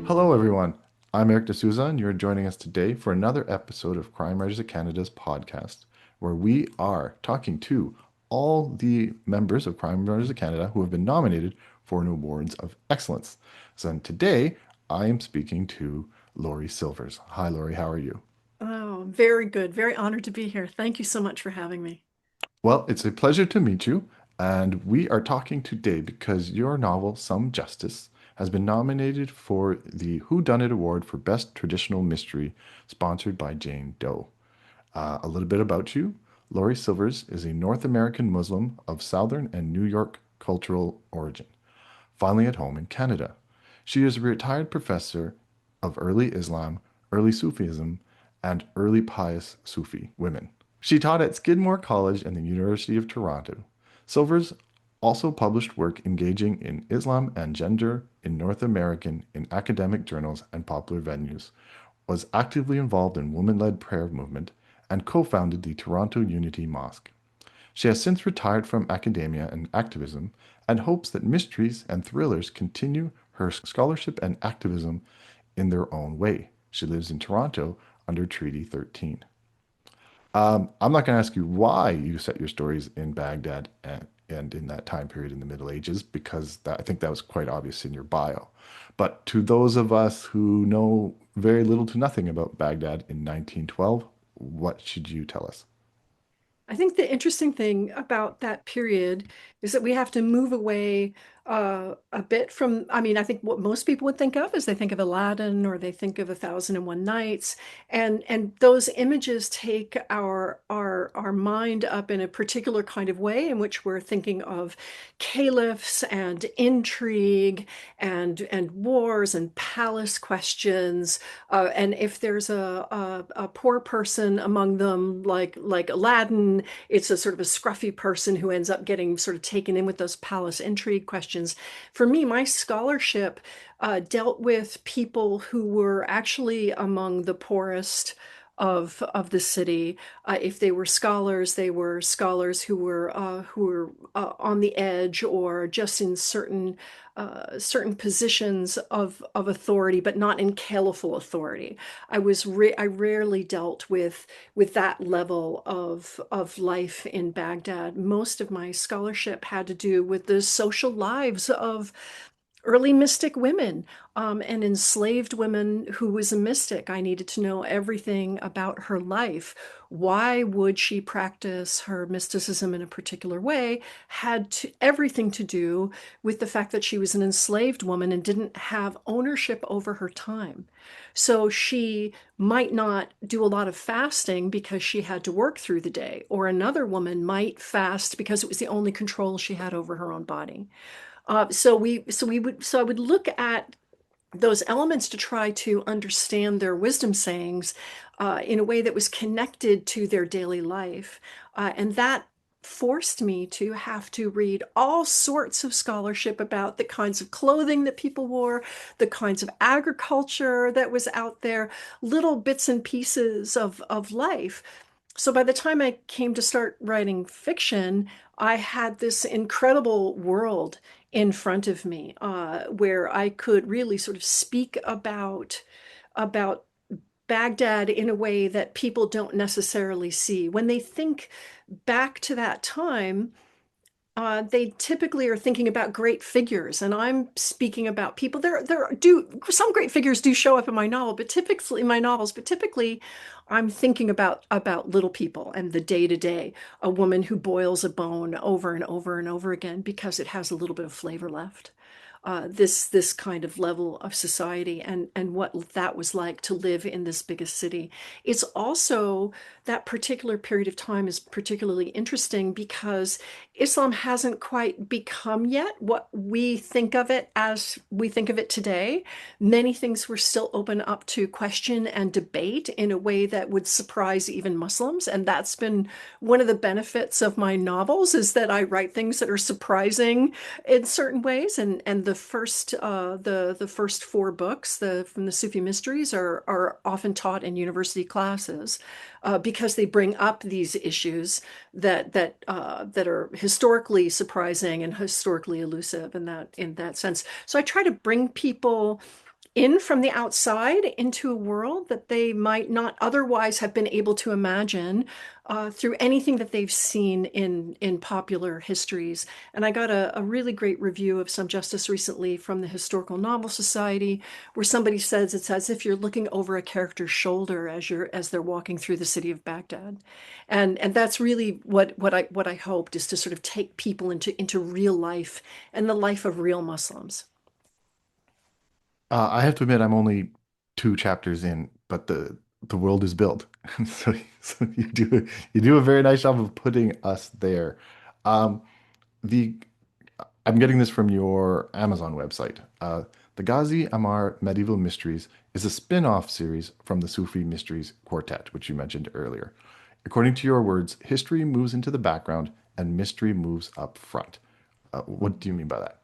Hello, everyone. I'm Eric D'Souza, and you're joining us today for another episode of Crime Writers of Canada's podcast, where we are talking to all the members of Crime Writers of Canada who have been nominated for an awards of excellence. So, and today I am speaking to Laury Silvers. Hi, Laury. How are you? Oh, very good. Very honored to be here. Thank you so much for having me. Well, it's a pleasure to meet you, and we are talking today because your novel, Some Justice, has been nominated for the Whodunit Award for Best Traditional Mystery, sponsored by Jane Doe. A little bit about you. Laurie Silvers is a North American Muslim of Southern and New York cultural origin, finally at home in Canada. She is a retired professor of early Islam, early Sufism, and early pious Sufi women. She taught at Skidmore College and the University of Toronto. Silvers also published work engaging in Islam and gender in North American in academic journals and popular venues, was actively involved in women-led prayer movement, and co-founded the Toronto Unity Mosque. She has since retired from academia and activism and hopes that mysteries and thrillers continue her scholarship and activism in their own way. She lives in Toronto under Treaty 13. I'm not going to ask you why you set your stories in Baghdad and in that time period in the Middle Ages, because I think that was quite obvious in your bio. But to those of us who know very little to nothing about Baghdad in 1912, what should you tell us? I think the interesting thing about that period is that we have to move away a bit from, I think what most people would think of is they think of Aladdin or they think of A Thousand and One Nights, and those images take our mind up in a particular kind of way in which we're thinking of caliphs and intrigue and wars and palace questions. And if there's a poor person among them, like Aladdin, it's a sort of a scruffy person who ends up getting sort of taken in with those palace intrigue questions. For me, my scholarship dealt with people who were actually among the poorest of the city. If they were scholars who were on the edge or just in certain positions of authority, but not in caliphal authority. I rarely dealt with that level of life in Baghdad. Most of my scholarship had to do with the social lives of early mystic women, and enslaved women who was a mystic. I needed to know everything about her life. Why would she practice her mysticism in a particular way? Everything to do with the fact that she was an enslaved woman and didn't have ownership over her time. So she might not do a lot of fasting because she had to work through the day, or another woman might fast because it was the only control she had over her own body. So I would look at those elements to try to understand their wisdom sayings in a way that was connected to their daily life. And that forced me to have to read all sorts of scholarship about the kinds of clothing that people wore, the kinds of agriculture that was out there, little bits and pieces of life. So by the time I came to start writing fiction, I had this incredible world in front of me, where I could really sort of speak about Baghdad in a way that people don't necessarily see. When they think back to that time, they typically are thinking about great figures, and I'm speaking about people. There do some great figures do show up in my novel, but typically in my novels, but typically I'm thinking about little people and the day to day. A woman who boils a bone over and over and over again because it has a little bit of flavor left. This kind of level of society and what that was like to live in this biggest city. It's also that particular period of time is particularly interesting because Islam hasn't quite become yet what we think of it as we think of it today. Many things were still open up to question and debate in a way that would surprise even Muslims. And that's been one of the benefits of my novels is that I write things that are surprising in certain ways. And the first four books, the from the Sufi mysteries, are often taught in university classes because they bring up these issues that are historically surprising and historically elusive in that sense. So I try to bring people in from the outside into a world that they might not otherwise have been able to imagine through anything that they've seen in popular histories. And I got a really great review of Some Justice recently from the Historical Novel Society, where somebody says it's as if you're looking over a character's shoulder as they're walking through the city of Baghdad. And that's really what I hoped, is to sort of take people into real life and the life of real Muslims. I have to admit, I'm only two chapters in, but the world is built. So you do a very nice job of putting us there. Um, the I'm getting this from your Amazon website. The Ghazi Amar Medieval Mysteries is a spin-off series from the Sufi Mysteries Quartet, which you mentioned earlier. According to your words, history moves into the background and mystery moves up front. What do you mean by that?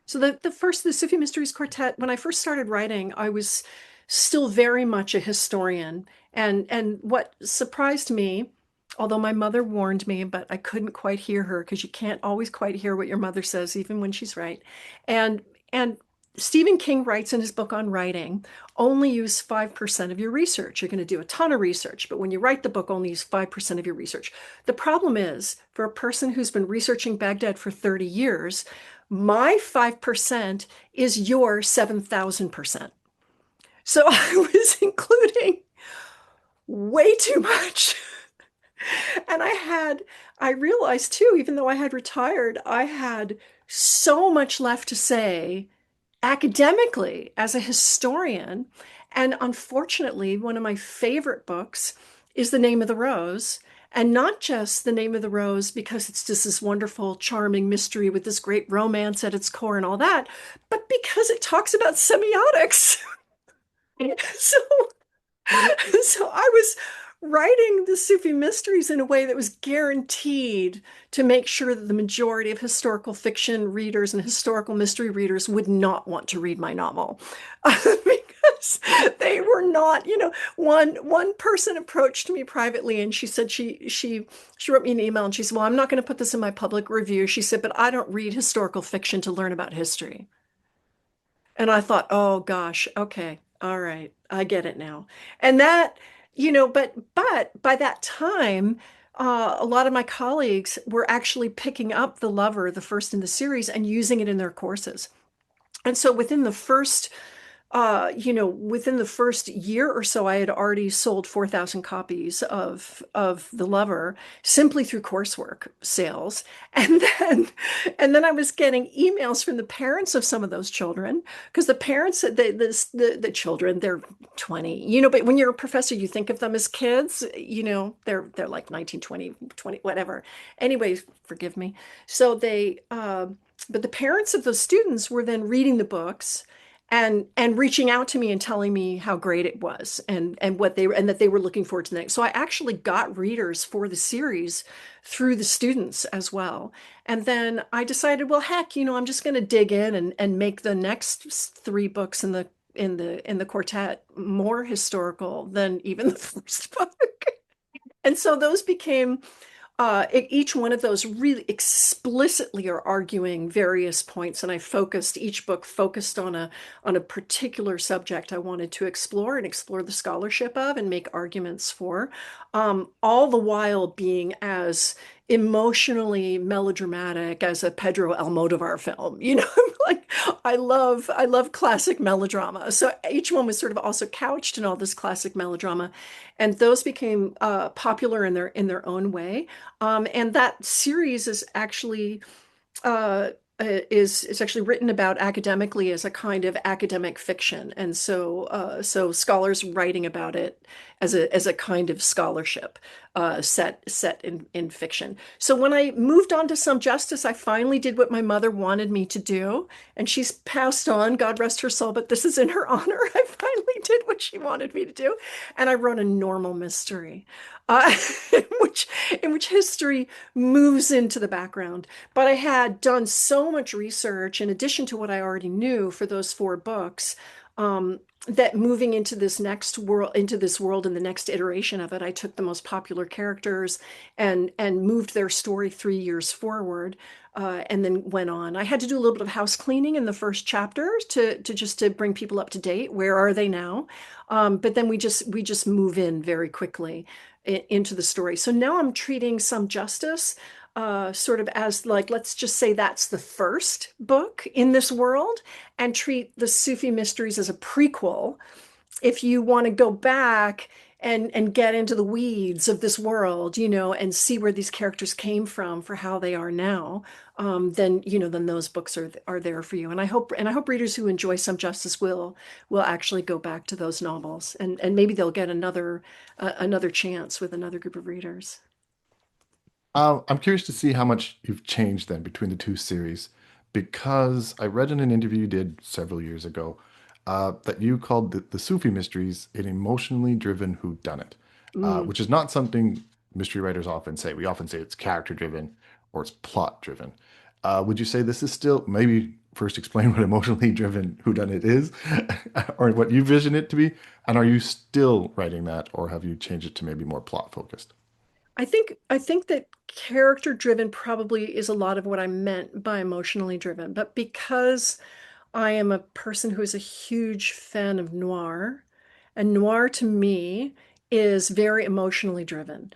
So the Sufi Mysteries Quartet, when I first started writing, I was still very much a historian. And what surprised me, although my mother warned me, but I couldn't quite hear her because you can't always quite hear what your mother says, even when she's right. And Stephen King writes in his book on writing, only use 5% of your research. You're going to do a ton of research, but when you write the book, only use 5% of your research. The problem is, for a person who's been researching Baghdad for 30 years, my 5% is your 7,000%. So I was including way too much. And I realized too, even though I had retired, I had so much left to say academically as a historian. And unfortunately, one of my favorite books is The Name of the Rose. And not just The Name of the Rose because it's just this wonderful, charming mystery with this great romance at its core and all that, but because it talks about semiotics. So so I was writing the Sufi mysteries in a way that was guaranteed to make sure that the majority of historical fiction readers and historical mystery readers would not want to read my novel. Because they were not, one person approached me privately and she said she wrote me an email and she said, "Well, I'm not going to put this in my public review." She said, "But I don't read historical fiction to learn about history." And I thought, oh gosh, okay, all right, I get it now. And that, but by that time, a lot of my colleagues were actually picking up The Lover, the first in the series, and using it in their courses. And so within the first year or so, I had already sold 4,000 copies of The Lover simply through coursework sales. And then and then I was getting emails from the parents of some of those children, because the parents, the children, they're 20, but when you're a professor, you think of them as kids, they're like 19, 20, 20, whatever. Anyways, forgive me. So but the parents of those students were then reading the books and reaching out to me and telling me how great it was and what they were, and that they were looking forward to the next. So I actually got readers for the series through the students as well. And then I decided, well, heck, I'm just going to dig in and make the next three books in the quartet more historical than even the first book. And so those became each one of those really explicitly are arguing various points, and each book focused on a particular subject I wanted to explore and explore the scholarship of and make arguments for, all the while being as emotionally melodramatic as a Pedro Almodovar film. Like I love classic melodrama. So each one was sort of also couched in all this classic melodrama, and those became popular in their own way. And that series uh, is actually written about academically as a kind of academic fiction, and so scholars writing about it as a kind of scholarship set in fiction. So when I moved on to Some Justice, I finally did what my mother wanted me to do, and she's passed on, God rest her soul, but this is in her honor. I finally did what she wanted me to do, and I wrote a normal mystery, uh, in which history moves into the background. But I had done so much research in addition to what I already knew for those four books, That moving into this next world, into this world and the next iteration of it, I took the most popular characters and moved their story 3 years forward, and then went on. I had to do a little bit of house cleaning in the first chapter to just to bring people up to date. Where are they now? But then we just move in very quickly into the story. So now I'm treating Some Justice sort of as like, let's just say that's the first book in this world, and treat the Sufi Mysteries as a prequel. If you want to go back and get into the weeds of this world, and see where these characters came from for how they are now, then those books are there for you. And I hope readers who enjoy Some Justice will actually go back to those novels, and maybe they'll get another chance with another group of readers. I'm curious to see how much you've changed then between the two series, because I read in an interview you did several years ago that you called the Sufi mysteries an emotionally driven whodunit, Mm. which is not something mystery writers often say. We often say it's character driven or it's plot driven. Would you say this is still, maybe first explain what emotionally driven whodunit is, or what you vision it to be, and are you still writing that, or have you changed it to maybe more plot focused? I think that character driven probably is a lot of what I meant by emotionally driven, but because I am a person who is a huge fan of noir, and noir to me is very emotionally driven.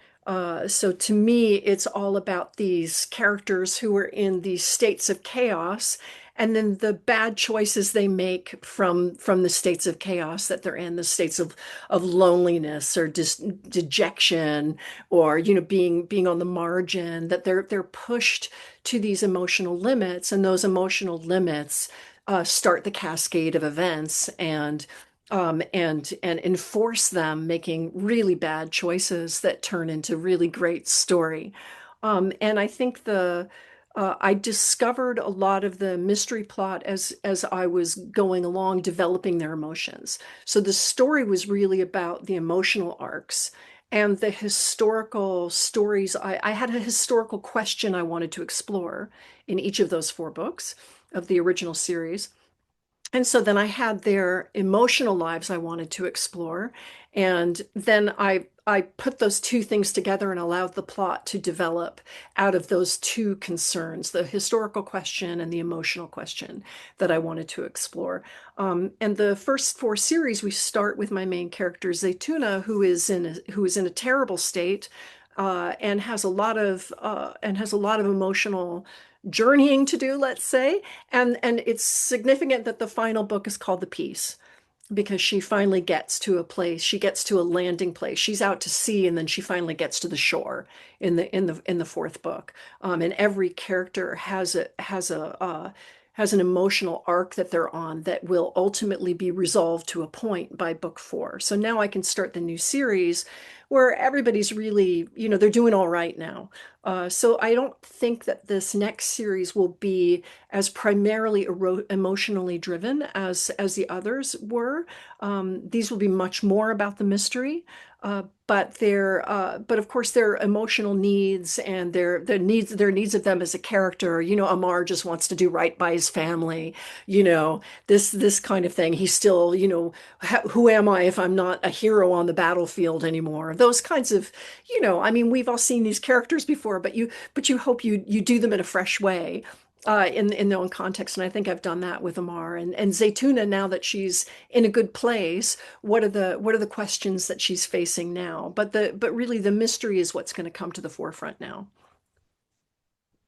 So to me, it's all about these characters who are in these states of chaos, and then the bad choices they make from the states of chaos that they're in, the states of loneliness or dejection, or being on the margin, that they're pushed to these emotional limits, and those emotional limits start the cascade of events, and enforce them making really bad choices that turn into really great story. And I think the I discovered a lot of the mystery plot as I was going along, developing their emotions. So the story was really about the emotional arcs and the historical stories. I had a historical question I wanted to explore in each of those four books of the original series. And so then I had their emotional lives I wanted to explore. And then I put those two things together and allowed the plot to develop out of those two concerns, the historical question and the emotional question that I wanted to explore. And the first four series, we start with my main character, Zaytuna, who is in a terrible state, and has a lot of emotional journeying to do, let's say. And it's significant that the final book is called The Peace, because she finally gets to a place, she gets to a landing place. She's out to sea, and then she finally gets to the shore in the fourth book. And every character has an emotional arc that they're on that will ultimately be resolved to a point by book four. So now I can start the new series where everybody's really, they're doing all right now. So I don't think that this next series will be as primarily emotionally driven as the others were. These will be much more about the mystery, but of course their emotional needs and their needs of them as a character. Amar just wants to do right by his family. This kind of thing. He's still, who am I if I'm not a hero on the battlefield anymore? Those kinds of, I mean, we've all seen these characters before, but you hope you do them in a fresh way, in their own context. And I think I've done that with Amar and Zaytuna. Now that she's in a good place, what are the questions that she's facing now? But really the mystery is what's going to come to the forefront now.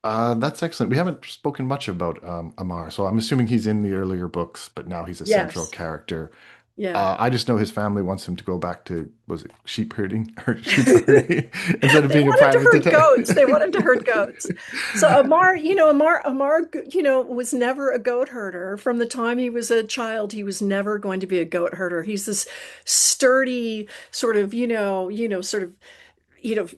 That's excellent. We haven't spoken much about Amar, so I'm assuming he's in the earlier books, but now he's a central Yes. character. Yeah. I just know his family wants him to go back to, was it sheep herding or sheep herding instead of They being a wanted to private herd goats. detective. They wanted to herd goats. So Amar, was never a goat herder. From the time he was a child, he was never going to be a goat herder. He's this sturdy sort of, sort of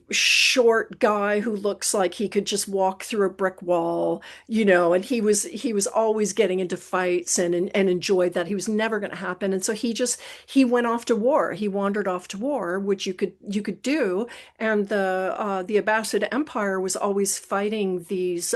short guy who looks like he could just walk through a brick wall, and he was always getting into fights and enjoyed that. He was never going to happen. And so he went off to war. He wandered off to war, which you could do. And the Abbasid Empire was always fighting these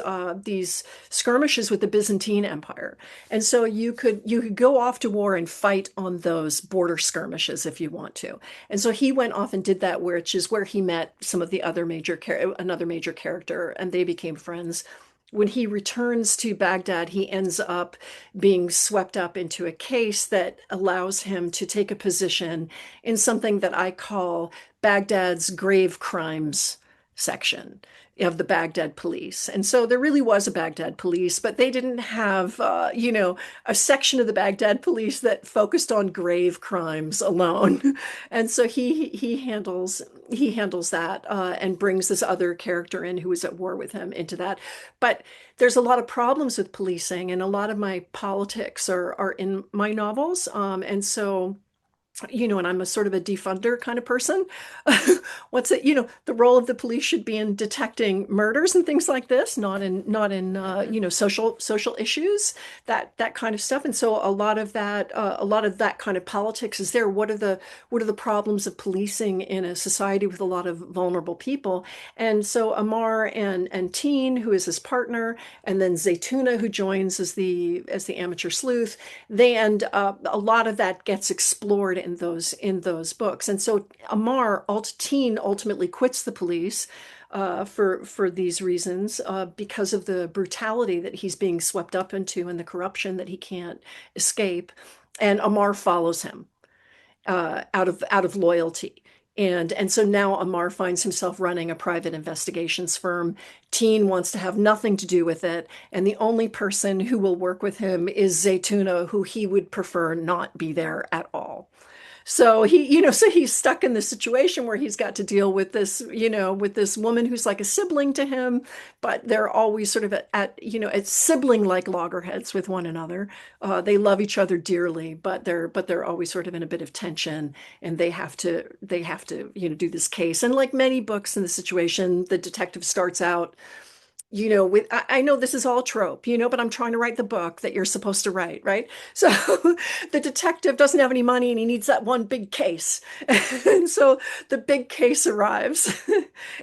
skirmishes with the Byzantine Empire. And so you could go off to war and fight on those border skirmishes if you want to. And so he went off and did that, which is where he met some of the another major character, and they became friends. When he returns to Baghdad, he ends up being swept up into a case that allows him to take a position in something that I call Baghdad's grave crimes section of the Baghdad police. And so there really was a Baghdad police, but they didn't have, a section of the Baghdad police that focused on grave crimes alone. And so he handles that and brings this other character in who is at war with him into that. But there's a lot of problems with policing, and a lot of my politics are in my novels. And so and I'm a sort of a defunder kind of person. What's it? The role of the police should be in detecting murders and things like this, not in social issues, that kind of stuff. And so a lot of that kind of politics is there. What are the problems of policing in a society with a lot of vulnerable people? And so Amar and Teen, who is his partner, and then Zaytuna, who joins as the amateur sleuth, they end up a lot of that gets explored in those books. And so Teen ultimately quits the police for these reasons, because of the brutality that he's being swept up into and the corruption that he can't escape. And Amar follows him out of loyalty. And so now Amar finds himself running a private investigations firm. Teen wants to have nothing to do with it, and the only person who will work with him is Zaytuna, who he would prefer not be there at all. So he's stuck in this situation where he's got to deal with this woman who's like a sibling to him, but they're always sort of at sibling-like loggerheads with one another. They love each other dearly, but they're always sort of in a bit of tension, and they have to do this case. And like many books in the situation, the detective starts out with I know this is all trope, but I'm trying to write the book that you're supposed to write, right? So the detective doesn't have any money and he needs that one big case. And so the big case arrives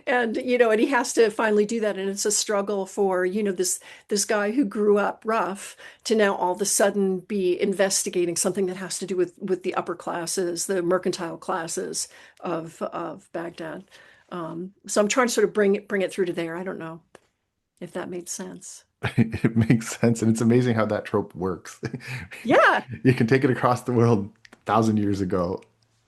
and he has to finally do that. And it's a struggle for, this guy who grew up rough to now all of a sudden be investigating something that has to do with the upper classes, the mercantile classes of Baghdad. So I'm trying to sort of bring it through to there. I don't know if that made sense. It makes sense, and it's amazing how that trope works. Yeah, You can take it across the world 1,000 years ago,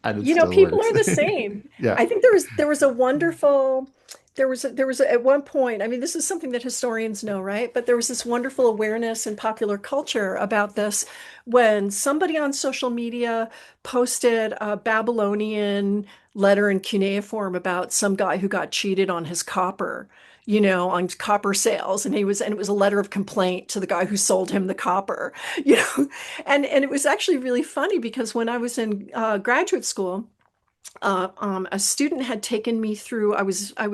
and it still people works. are the same. Yeah. I think there was a wonderful at one point, I mean, this is something that historians know, right? But there was this wonderful awareness in popular culture about this when somebody on social media posted a Babylonian letter in cuneiform about some guy who got cheated on his copper. On copper sales, and it was a letter of complaint to the guy who sold him the copper, and it was actually really funny because when I was in graduate school, a student had taken me through. I was at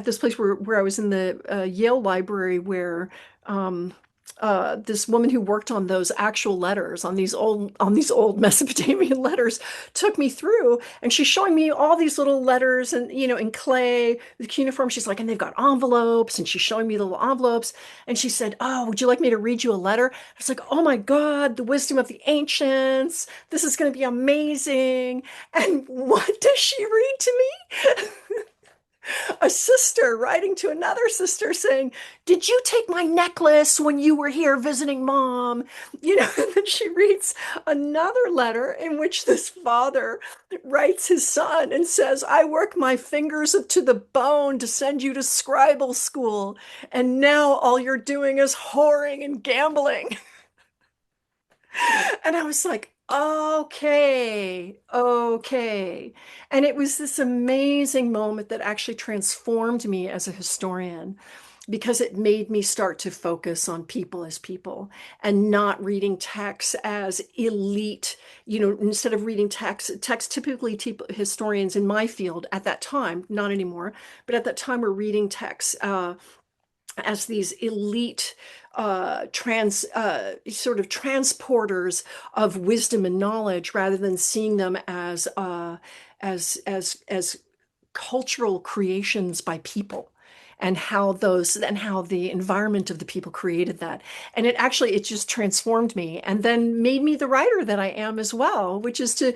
this place where I was in the Yale Library where this woman who worked on those actual letters on these old Mesopotamian letters took me through, and she's showing me all these little letters and in clay with cuneiform. She's like, and they've got envelopes, and she's showing me the little envelopes, and she said, "Oh, would you like me to read you a letter?" I was like, "Oh my God, the wisdom of the ancients! This is going to be amazing!" And what does she read to me? A sister writing to another sister saying, "Did you take my necklace when you were here visiting mom?" And then she reads another letter in which this father writes his son and says, "I work my fingers to the bone to send you to scribal school, and now all you're doing is whoring and gambling." And I was like, okay, okay. And it was this amazing moment that actually transformed me as a historian. because it made me start to focus on people as people and not reading texts as elite. Instead of reading text typically historians in my field at that time, not anymore, but at that time were reading texts as these elite trans sort of transporters of wisdom and knowledge, rather than seeing them as cultural creations by people, and how the environment of the people created that. And it just transformed me, and then made me the writer that I am as well, which is to,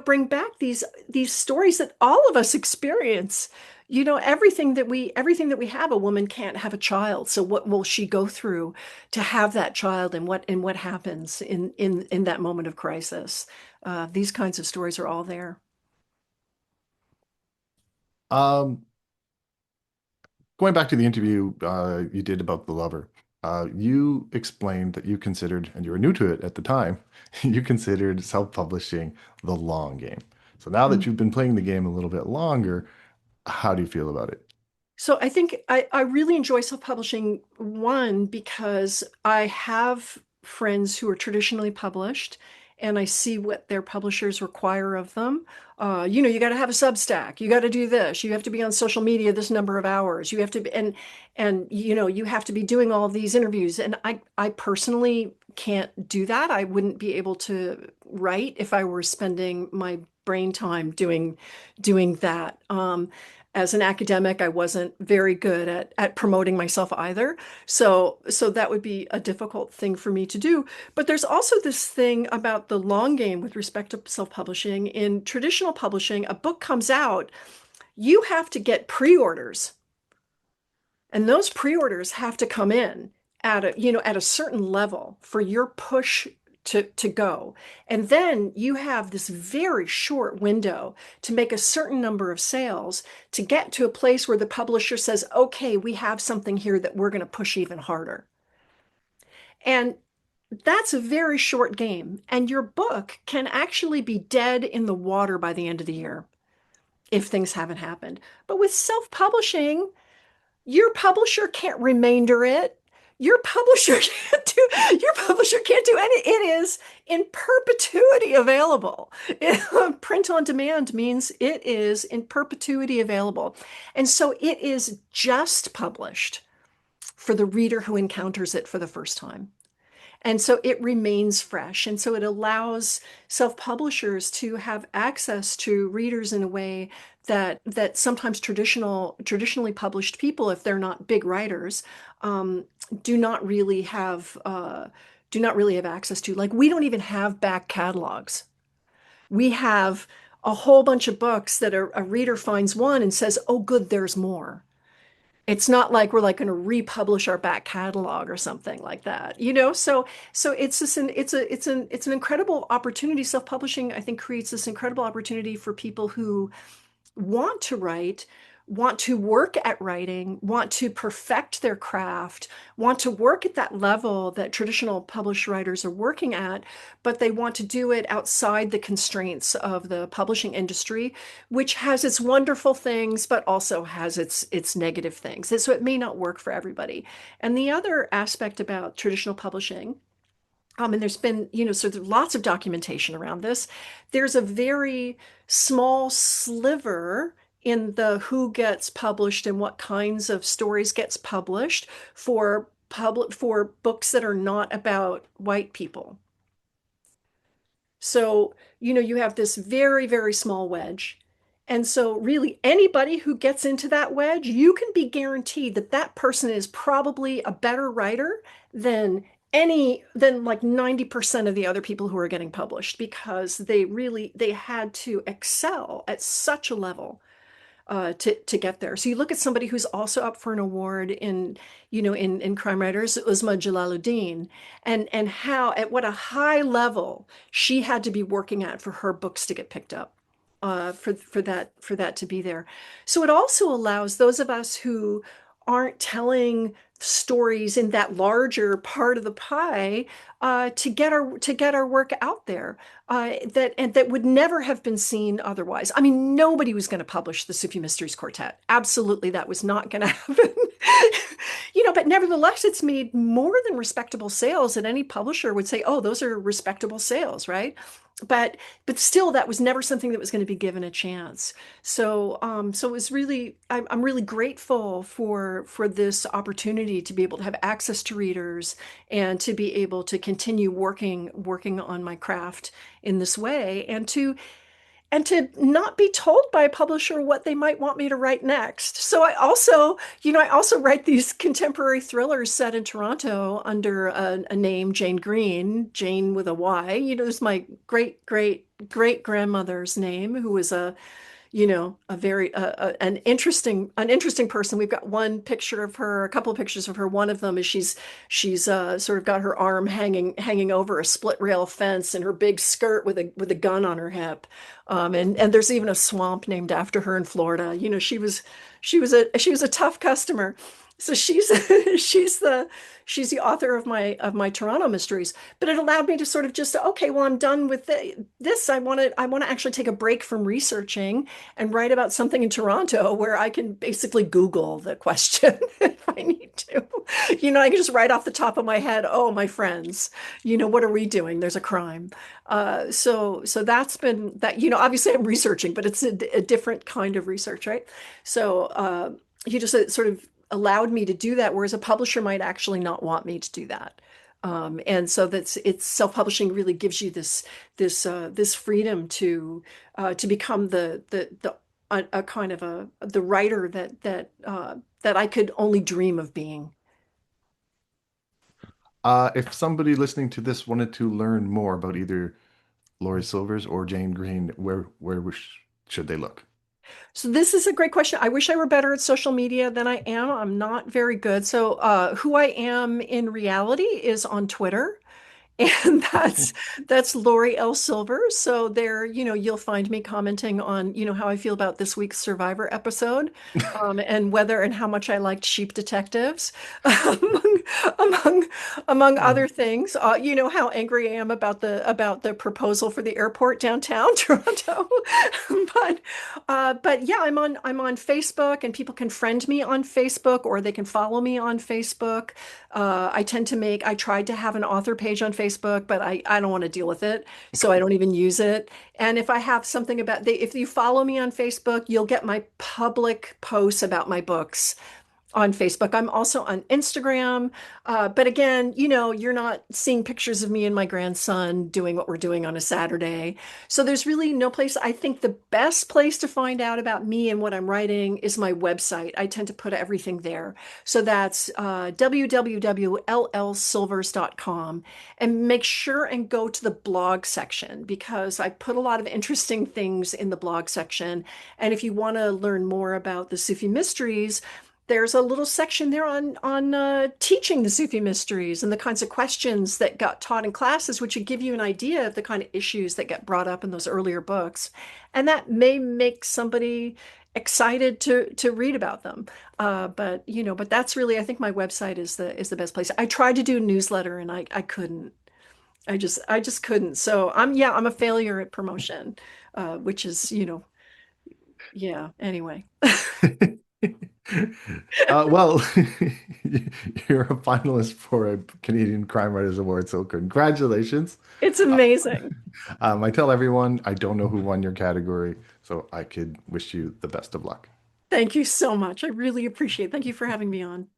bring back these stories that all of us experience. Everything that we have. A woman can't have a child, so what will she go through to have that child, and what happens in that moment of crisis? These kinds of stories are all there. Um, Going back to the interview you did about the lover, you explained that you considered, and you were new to it at the time, you considered self-publishing the long game. So now that you've been playing the game a little bit longer, how do you feel about it? So I think I really enjoy self-publishing, one, because I have friends who are traditionally published, and I see what their publishers require of them. You got to have a Substack, you got to do this, you have to be on social media this number of hours, you have to be, and you have to be doing all these interviews. And I personally can't do that. I wouldn't be able to write if I were spending my brain time doing that. As an academic, I wasn't very good at promoting myself either. So that would be a difficult thing for me to do. But there's also this thing about the long game with respect to self-publishing. In traditional publishing, a book comes out, you have to get pre-orders. And those pre-orders have to come in at a certain level for your push to go. And then you have this very short window to make a certain number of sales to get to a place where the publisher says, okay, we have something here that we're going to push even harder. And that's a very short game. And your book can actually be dead in the water by the end of the year if things haven't happened. But with self-publishing, your publisher can't remainder it. Your publisher can't do any. It is in perpetuity available. Print on demand means it is in perpetuity available. And so it is just published for the reader who encounters it for the first time. And so it remains fresh. And so it allows self-publishers to have access to readers in a way that sometimes traditionally published people, if they're not big writers, um, do not really have access to. Like, we don't even have back catalogs. We have a whole bunch of books that a reader finds one and says, "Oh, good, there's more." It's not like we're like going to republish our back catalog or something like that, so it's just it's an incredible opportunity. Self-publishing, I think, creates this incredible opportunity for people who want to write, want to work at writing, want to perfect their craft, want to work at that level that traditional published writers are working at, but they want to do it outside the constraints of the publishing industry, which has its wonderful things, but also has its negative things. And so it may not work for everybody. And the other aspect about traditional publishing, and there's been, so there's lots of documentation around this. There's a very small sliver in the who gets published and what kinds of stories gets published for books that are not about white people. So, you have this very, very small wedge. And so, really, anybody who gets into that wedge, you can be guaranteed that that person is probably a better writer than than like 90% of the other people who are getting published, because they had to excel at such a level to get there. So you look at somebody who's also up for an award in crime writers, Uzma Jalaluddin, and how, at what a high level she had to be working at for her books to get picked up, for that to be there. So it also allows those of us who aren't telling stories in that larger part of the pie, to get our work out there, that would never have been seen otherwise. I mean, nobody was going to publish the Sufi Mysteries Quartet. Absolutely, that was not going to happen. nevertheless, it's made more than respectable sales, and any publisher would say, "Oh, those are respectable sales," right? But but still, that was never something that was going to be given a chance. So it was really, I'm really grateful for this opportunity to be able to have access to readers and to be able to continue working on my craft in this way, and to not be told by a publisher what they might want me to write next. So I also write these contemporary thrillers set in Toronto under a name, Jane Green, Jane with a Y. It's my great grandmother's name, who was a very an interesting person. We've got one picture of her, a couple of pictures of her. One of them is she's sort of got her arm hanging over a split rail fence in her big skirt with a gun on her hip. And there's even a swamp named after her in Florida. She was a tough customer. So she's the author of my Toronto mysteries. But it allowed me to sort of just, okay, well, I'm done with this. I want to actually take a break from researching and write about something in Toronto where I can basically Google the question if I need to. I can just write off the top of my head, oh, my friends, what are we doing? There's a crime. So that's been that, obviously I'm researching, but it's a different kind of research, right? So he just sort of allowed me to do that, whereas a publisher might actually not want me to do that. And so it's self-publishing really gives you this freedom to become a kind of the writer that I could only dream of being. If somebody listening to this wanted to learn more about either Laury Silvers or Jane Green, should they look? So this is a great question. I wish I were better at social media than I am. I'm not very good. So who I am in reality is on Twitter. And that's Laury L. Silvers. So there, you'll find me commenting on, how I feel about this week's Survivor episode, and whether and how much I liked Sheep Detectives, among among among other things. How angry I am about the proposal for the airport downtown Toronto. But yeah, I'm on Facebook, and people can friend me on Facebook, or they can follow me on Facebook. I tried to have an author page on Facebook, but I don't want to deal with it. So I don't even use it. And if I have something if you follow me on Facebook, you'll get my public posts about my books on Facebook. I'm also on Instagram. But again, you're not seeing pictures of me and my grandson doing what we're doing on a Saturday. So there's really no place. I think the best place to find out about me and what I'm writing is my website. I tend to put everything there. So that's www.llsilvers.com. And make sure and go to the blog section, because I put a lot of interesting things in the blog section. And if you want to learn more about the Sufi mysteries, there's a little section there on teaching the Sufi mysteries and the kinds of questions that got taught in classes, which would give you an idea of the kind of issues that get brought up in those earlier books, and that may make somebody excited to read about them. But that's really, I think my website is the best place. I tried to do a newsletter and I couldn't. I just couldn't. So I'm a failure at promotion, which is yeah. Anyway. Well, you're a finalist for a Canadian Crime Writers Award, so congratulations. It's Uh, amazing. I tell everyone I don't know who won your category, so I could wish you the best of luck. Thank you so much. I really appreciate it. Thank you for having me on.